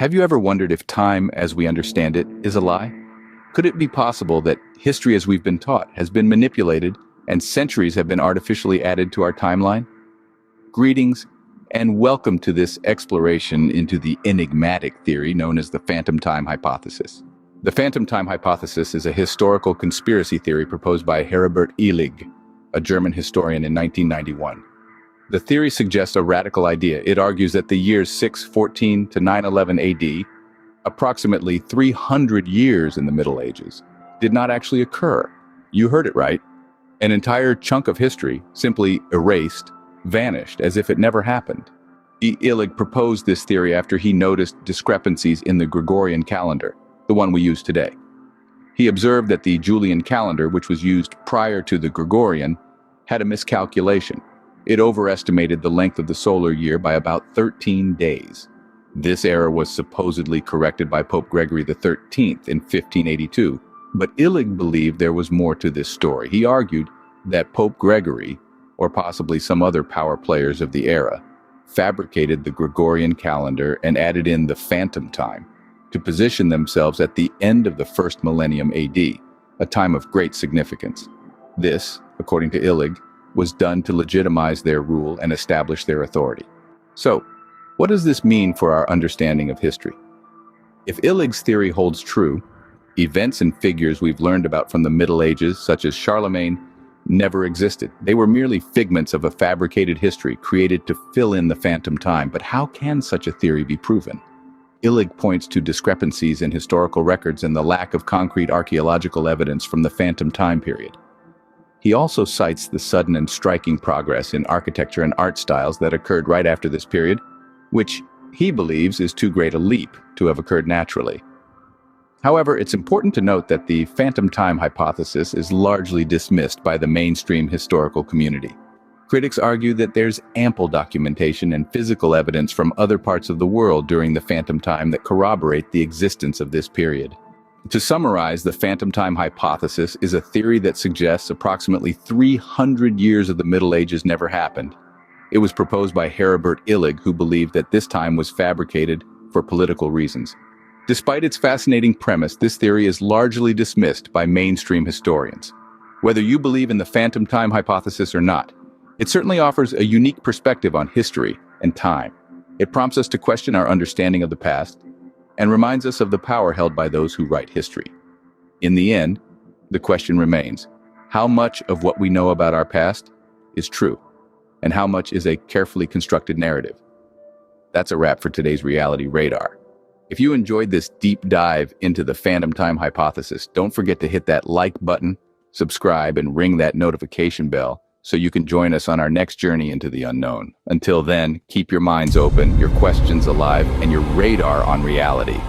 Have you ever wondered if time, as we understand it, is a lie? Could it be possible that history as we've been taught has been manipulated and centuries have been artificially added to our timeline? Greetings, and welcome to this exploration into the enigmatic theory known as the phantom time hypothesis. The phantom time hypothesis is a historical conspiracy theory proposed by Herbert Illig, a German historian in 1991. The theory suggests a radical idea. It argues that the years 614 to 911 AD, approximately 300 years in the Middle Ages, did not actually occur. You heard it right. An entire chunk of history simply erased, vanished, as if it never happened. Illig proposed this theory after he noticed discrepancies in the Gregorian calendar, the one we use today. He observed that the Julian calendar, which was used prior to the Gregorian, had a miscalculation. It overestimated the length of the solar year by about 13 days. This error was supposedly corrected by Pope Gregory XIII in 1582, but Illig believed there was more to this story. He argued that Pope Gregory, or possibly some other power players of the era, fabricated the Gregorian calendar and added in the phantom time to position themselves at the end of the first millennium AD, a time of great significance. This, according to Illig, was done to legitimize their rule and establish their authority. So, what does this mean for our understanding of history? If Illig's theory holds true, events and figures we've learned about from the Middle Ages, such as Charlemagne, never existed. They were merely figments of a fabricated history created to fill in the phantom time. But how can such a theory be proven? Illig points to discrepancies in historical records and the lack of concrete archaeological evidence from the phantom time period. He also cites the sudden and striking progress in architecture and art styles that occurred right after this period, which he believes is too great a leap to have occurred naturally. However, it's important to note that the phantom time hypothesis is largely dismissed by the mainstream historical community. Critics argue that there's ample documentation and physical evidence from other parts of the world during the phantom time that corroborate the existence of this period. To summarize, the phantom time hypothesis is a theory that suggests approximately 300 years of the Middle Ages never happened. It was proposed by Herbert Illig, who believed that this time was fabricated for political reasons. Despite its fascinating premise, this theory is largely dismissed by mainstream historians. Whether you believe in the phantom time hypothesis or not, it certainly offers a unique perspective on history and time. It prompts us to question our understanding of the past and reminds us of the power held by those who write history. In the end, the question remains, how much of what we know about our past is true, and how much is a carefully constructed narrative? That's a wrap for today's Reality Radar. If you enjoyed this deep dive into the phantom time hypothesis, don't forget to hit that like button, subscribe, and ring that notification bell so you can join us on our next journey into the unknown. Until then, keep your minds open, your questions alive, and your radar on reality.